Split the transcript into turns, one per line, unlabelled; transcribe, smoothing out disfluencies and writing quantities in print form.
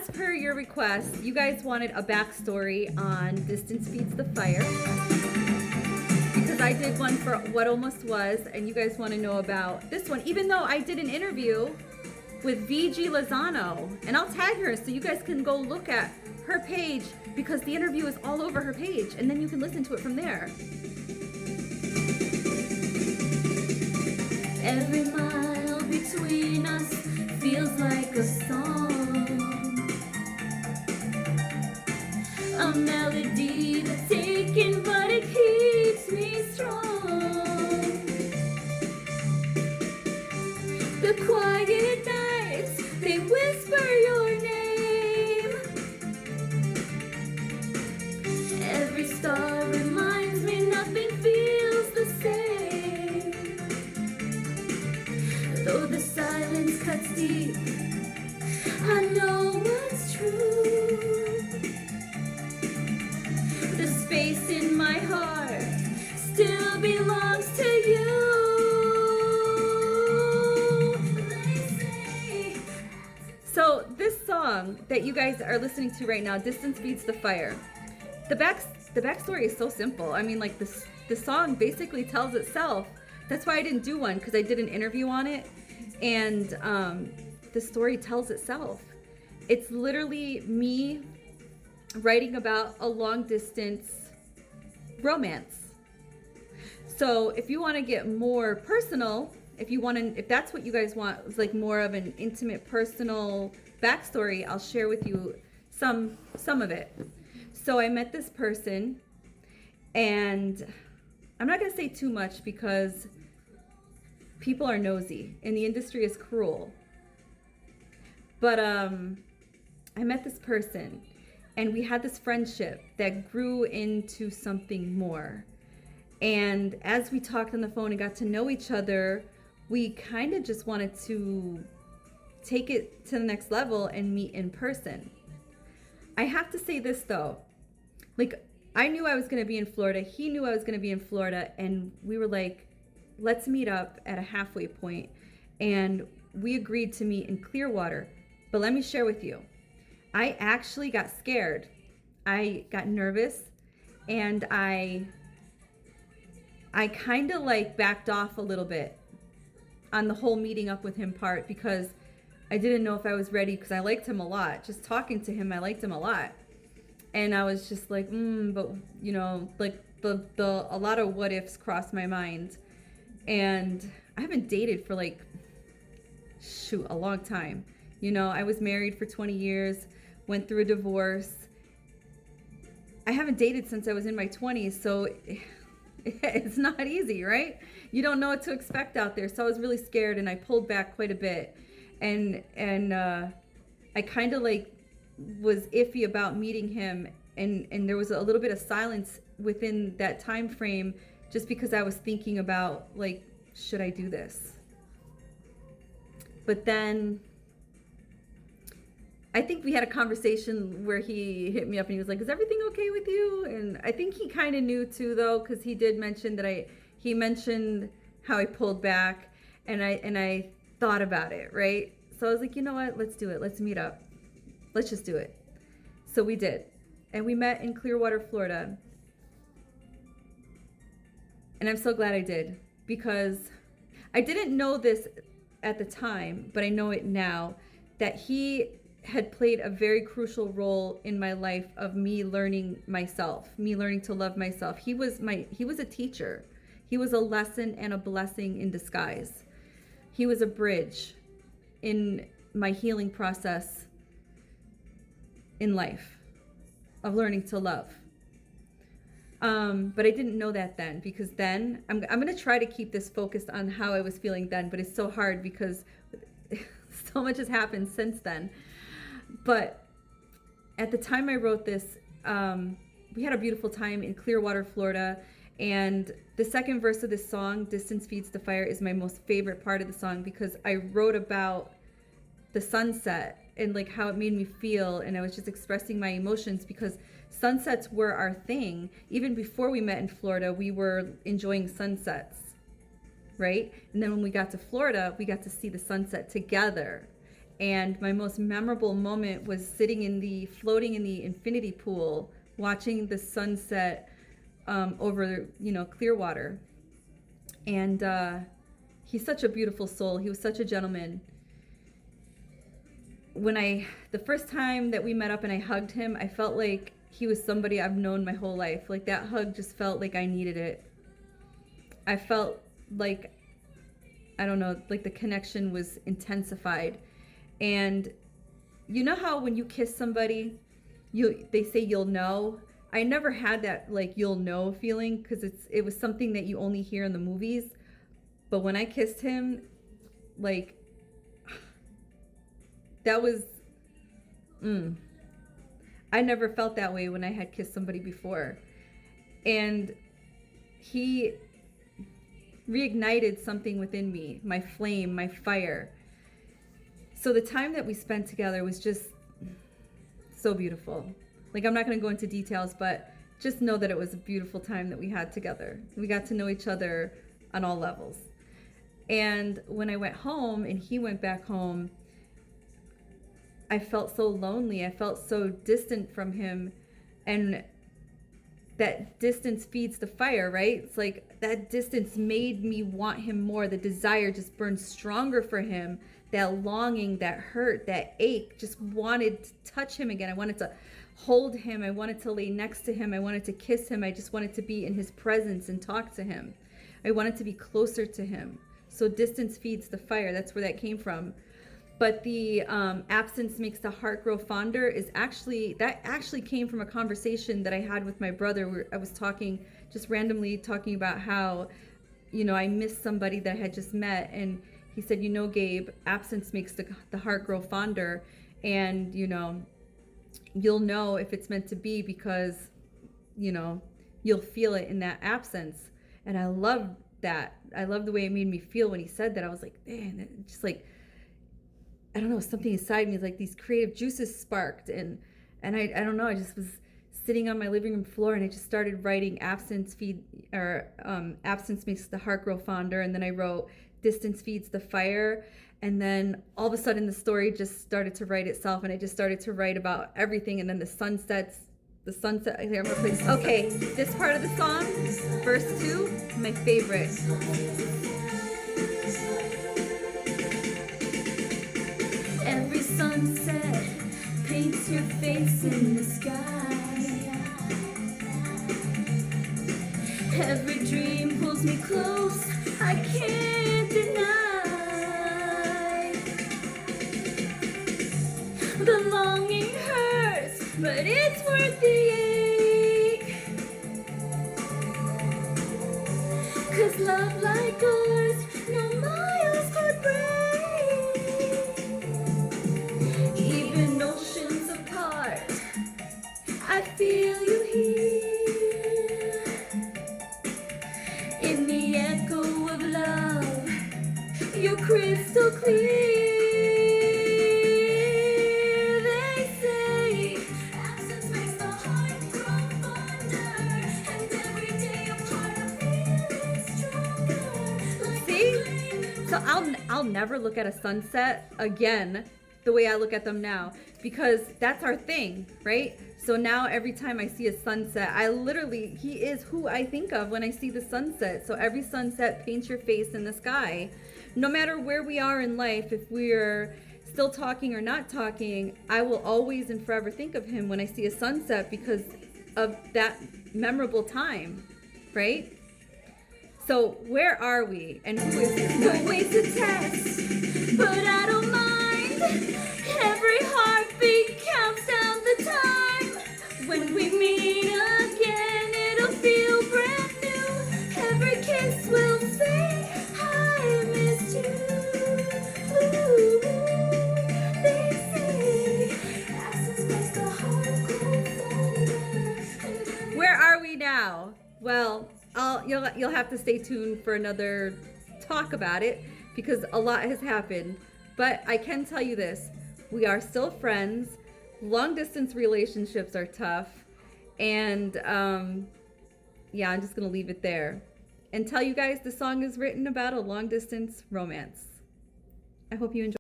as per your request, you guys wanted a backstory on Distance Feeds the Fire. Because I did one for What Almost Was, and you guys want to know about this one, even though I did an interview with VG Lozano, and I'll tag her so you guys can go look at her page, because the interview is all over her page, and then you can listen to it from there. Every mile between us feels like a song, a melody that's aching, but it keeps me strong. The quiet nights, they whisper your name. Every star reminds me nothing feels the same. Though the silence cuts deep, I know what's true. The space in my heart still belongs to you. So this song that you guys are listening to right now, Distance Feeds the Fire, the backstory is so simple. I mean, like the song basically tells itself. That's why I didn't do one, because I did an interview on it, and the story tells itself. It's literally me writing about a long distance romance. So if you want to get more personal, if that's what you guys want, it's like more of an intimate, personal backstory, I'll share with you some of it. So I met this person, and I'm not going to say too much because people are nosy and the industry is cruel. But I met this person, and we had this friendship that grew into something more. And as we talked on the phone and got to know each other, we kind of just wanted to take it to the next level and meet in person. I have to say this though, like, I knew I was going to be in Florida. He knew I was going to be in Florida. And we were like, let's meet up at a halfway point. And we agreed to meet in Clearwater. But let me share with you, I actually got scared. I got nervous, and I kind of like backed off a little bit on the whole meeting up with him part, because I didn't know if I was ready, because I liked him a lot. Just talking to him, I liked him a lot. And I was just like, but you know, like a lot of what ifs crossed my mind. And I haven't dated for like, a long time. You know, I was married for 20 years, went through a divorce. I haven't dated since I was in my 20s, so it's not easy, right? You don't know what to expect out there. So I was really scared, and I pulled back quite a bit. And I kind of like was iffy about meeting him, and there was a little bit of silence within that time frame, just because I was thinking about, like, should I do this? But then I think we had a conversation where he hit me up and he was like, is everything okay with you? And I think he kind of knew too, though, because he did mention that he mentioned how I pulled back, and I thought about it, right? So I was like, you know what? Let's do it. Let's meet up. Let's just do it. So we did. And we met in Clearwater, Florida. And I'm so glad I did, because I didn't know this at the time, but I know it now, that he had played a very crucial role in my life of me learning myself, me learning to love myself. He was a teacher. He was a lesson and a blessing in disguise. He was a bridge in my healing process in life of learning to love. But I didn't know that then, because then I'm going to try to keep this focused on how I was feeling then, but it's so hard because so much has happened since then. But at the time I wrote this, we had a beautiful time in Clearwater, Florida. And the second verse of this song, Distance Feeds the Fire, is my most favorite part of the song, because I wrote about the sunset and like how it made me feel. And I was just expressing my emotions, because sunsets were our thing. Even before we met in Florida, we were enjoying sunsets, right? And then when we got to Florida, we got to see the sunset together. And my most memorable moment was floating in the infinity pool, watching the sunset over, Clearwater. And he's such a beautiful soul. He was such a gentleman. The first time that we met up and I hugged him, I felt like he was somebody I've known my whole life. Like, that hug just felt like I needed it. I felt like, I don't know, like the connection was intensified. And you know how when you kiss somebody, they say you'll know? I never had that like you'll know feeling, because it was something that you only hear in the movies. But when I kissed him, like, that was I never felt that way when I had kissed somebody before. And he reignited something within me, my flame, my fire. So the time that we spent together was just so beautiful. Like, I'm not going to go into details, but just know that it was a beautiful time that we had together. We got to know each other on all levels. And when I went home and he went back home, I felt so lonely. I felt so distant from him. And that distance feeds the fire, right? It's like that distance made me want him more. The desire just burned stronger for him. That longing, that hurt, that ache, just wanted to touch him again. I wanted to hold him. I wanted to lay next to him. I wanted to kiss him. I just wanted to be in his presence and talk to him. I wanted to be closer to him. So distance feeds the fire. That's where that came from. But the absence makes the heart grow fonder that actually came from a conversation that I had with my brother, where I was just randomly talking about how, I missed somebody that I had just met. And he said, Gabe, absence makes the heart grow fonder. And, you'll know if it's meant to be, because, you'll feel it in that absence. And I love that. I love the way it made me feel when he said that. I was like, man, it's just like, I don't know, something inside me, like these creative juices sparked. And I don't know, I just was sitting on my living room floor and I just started writing absence makes the heart grow fonder. And then I wrote distance feeds the fire. And then all of a sudden the story just started to write itself, and I just started to write about everything. And then the sunset, okay, this part of the song, verse 2, my favorite.
Every sunset paints your face in the sky. Every dream pulls me close, I can't deny. The longing hurts, but it's worth the ache. 'Cause love like ours, no miles could break. Even oceans apart, I feel you here. In the echo of love, you're crystal clear. They say absence makes the heart grow fonder, and every day apart I feel it stronger.
See? So I'll never look at a sunset again the way I look at them now, because that's our thing, right? So now every time I see a sunset, he is who I think of when I see the sunset. So every sunset paints your face in the sky. No matter where we are in life, if we're still talking or not talking, I will always and forever think of him when I see a sunset, because of that memorable time, right? So where are we, and who is this guy?
No way to test, but I don't mind. Every heartbeat counts down the time. When we meet again, it'll feel brand new. Every kiss will say, I missed you. Ooh, they say, absence makes the heart grow fonder.
Where are we now? Well, you'll have to stay tuned for another talk about it, because a lot has happened. But I can tell you this: we are still friends. Long distance relationships are tough, and yeah, I'm just gonna leave it there and tell you guys the song is written about a long distance romance. I hope you enjoy.